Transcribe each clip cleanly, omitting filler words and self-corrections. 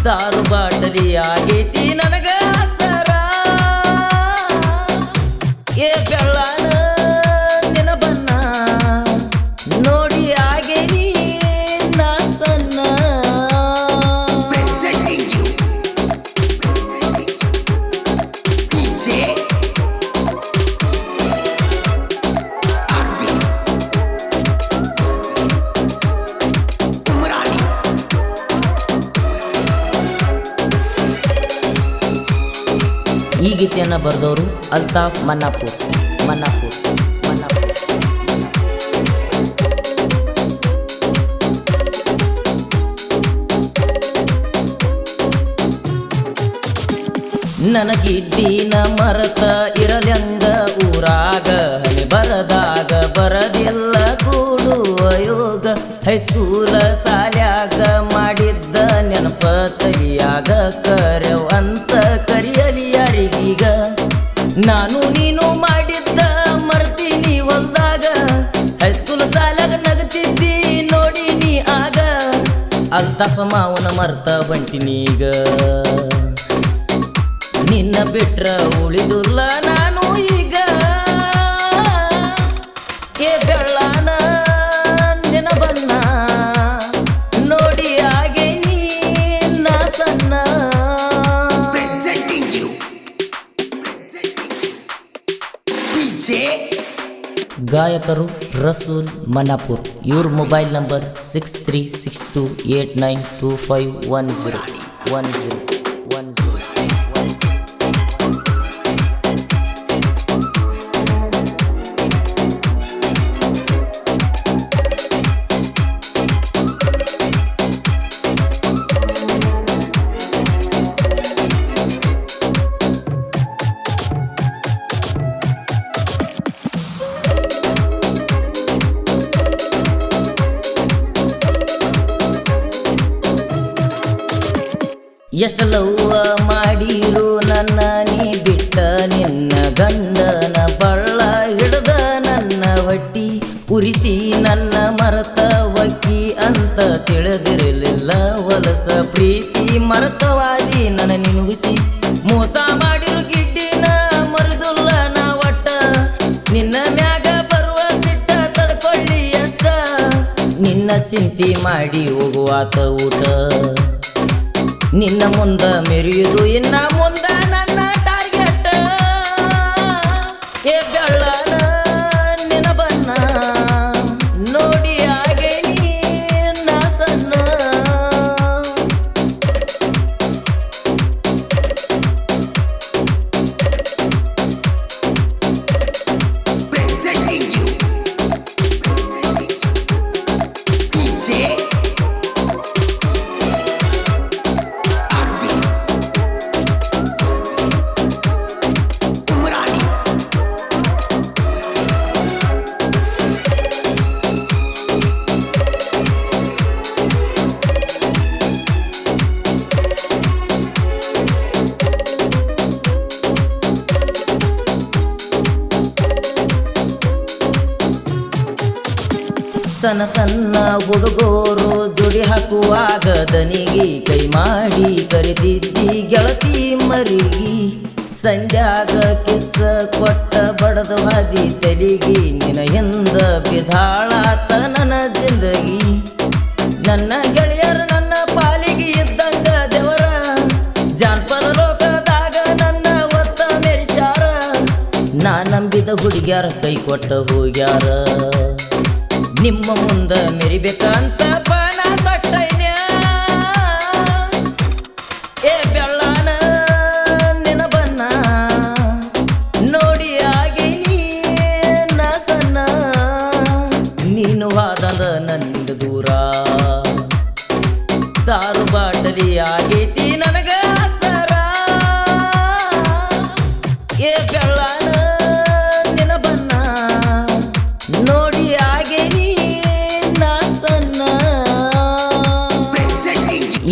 ದಾರು ಬಾಟಲಿ ಆಗೈತಿ ನನಗ ಸರ ಏ ಬೆಳ್ಳಾನ ನಿನ ಬನ್ನ ನೋಡಿ ಆಗೇನಿ ನಾ ಸಣ್ಣ ಈ ಗೀತೆಯನ್ನು ಬರೆದವರು ಅಲ್ತಾಫ್ ಮನ್ನಾಪುರ್. ನನಗಿದ್ದಿನ ಮರತ ಇರಲ್ಯಂಗ ಊರಾಗ ಹನಿ ಬರದಾಗ ಬರದಿಲ್ಲ ಕೂಡುವ ಯೋಗ ಹೈಸ್ಕೂಲ ಸಾಲ್ಯಾಗ ಮಾಡಿದ್ದ ನೆನಪ ತಲಿಯಾಗ ಕರೆವ್ ಅಂತ ಕರಿಯಲಿ ಯಾರಿಗೀಗ ನಾನು ನೀನು ಮಾಡಿದ್ದ ಮರ್ತೀನಿ ಹೊಲ್ದಾಗ ಹೈಸ್ಕೂಲ್ ಸಾಲಾಗ ನಗತಿದ್ದಿ ನೋಡಿ ನೀ ಆಗ ಅಲ್ತಾಫ ಮಾವನ ಮರ್ತ ಬಂಟಿನೀಗ ನಿನ್ನ ಬಿಟ್ರ ಉಳಿದುಲ್ಲ ನಾನು ಈಗ ಏ ಬೆಳ್ಳಾನ ನಿನ ಬನ್ನ ನೋಡಿ ಹಾಗೆ ನೀನ ಸಣ್ಣ ಗಾಯಕರು ರಸೂಲ್ ಮನ್ನಾಪುರ್. ಇವ್ರ ಮೊಬೈಲ್ ನಂಬರ್ 6362892510. ಎಷ್ಟಲವ್ವ ಮಾಡಿರು ನನ್ನ ನೀ ಬಿಟ್ಟ ನಿನ್ನ ಗಂಡನ ಬಳ್ಳ ಹಿಡ್ದ ನನ್ನ ಹೊಟ್ಟಿ ಉರಿಸಿ ನನ್ನ ಮರತ ವಕ್ಕಿ ಅಂತ ತಿಳಿದಿರಲಿಲ್ಲ ವಲಸ ಪ್ರೀತಿ ಮರತವಾದಿ ನನ್ನ ನಿನುಗಿಸಿ ಮೋಸ ಮಾಡಿರು ಗಿಡ್ಡಿನ ಮರುದುಲ್ಲ ನಾ ಒಟ್ಟ ನಿನ್ನ ಮ್ಯಾಗ ಬರುವ ಸಿಟ್ಟ ತಡ್ಕೊಳ್ಳಿ ಅಷ್ಟ ನಿನ್ನ ಚಿಂತೆ ಮಾಡಿ ಹೋಗುವಾತ ಊಟ ನಿನ್ನ ಮುಂದ ಮೆರೆಯುವುದು ಇನ್ನ ಮುಂದ ನನ್ನ ಟಾರ್ಗೆಟ್ ಏ ಬೆಳ್ಳಾನ ನಿನ ಬನ್ನ ನೋಡಿ ಹಾಗೆ ನೀನ ಸಣ್ಣ ಸಣ್ಣ ಸಣ್ಣ ಹುಡುಗೋರು ಜೋಡಿ ಹಾಕುವಾಗ ದನಿಗಿ ಕೈ ಮಾಡಿ ಕರೆದಿದ್ದಿ ಗೆಳತಿ ಮರಿಗಿ ಸಂಜಾಗ ಕಿಸ್ಸ ಕೊಟ್ಟ ಬಡದ ಹಾದಿ ತಲಿಗಿ ನಿನ ಹಿಂದ ಬಿಧಾಳಾತ ನನ್ನ ಜಿಂದಗಿ ನನ್ನ ಗೆಳೆಯರ ನನ್ನ ಪಾಲಿಗೆ ಇದ್ದಂಗ ದೇವರ ಜಾನಪದ ಲೋಕದಾಗ ನನ್ನ ಒತ್ತ ಮೆರಿಸ್ಯಾರ ನಾ ನಂಬಿದ ಹುಡುಗ್ಯಾರ ಕೈ ಕೊಟ್ಟ ಹೋಗ್ಯಾರ ನಿಮ್ಮ ಮುಂದ ಮೆರಿಬೇಕಂತ ಬಾಣ ಕಟ್ಟೈನ್ಯ ಏ ಬೆಳ್ಳಾನ ನಿನ ಬನ್ನ ನೋಡಿ ಹಾಗೆ ನೀನ ಸಣ್ಣ ನೀನು ವಾದಂದ ನನ್ನಿಂದ ದೂರ ದಾರು ಬಾಟಲಿ ಆಗೈತಿ ನನಗ ಸರ ಏ ಬೆಳ್ಳಾನ ನಿನ ಬನ್ನ ನೋಡಿ ಹಾಗೆ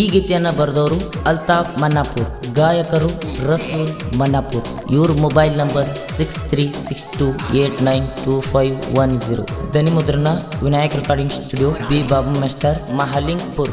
ಈ ಗೀತೆಯನ್ನು ಬರೆದವರು ಅಲ್ತಾಫ್ ಮನ್ನಾಪುರ್. ಗಾಯಕರು ರಸೂಲ್ ಮನ್ನಾಪುರ್. ಇವ್ರ ಮೊಬೈಲ್ ನಂಬರ್ 6362892510. ಧ್ವನಿ ಮುದ್ರಣ Vinayak recording studio, B Babu master, Mahalingpur.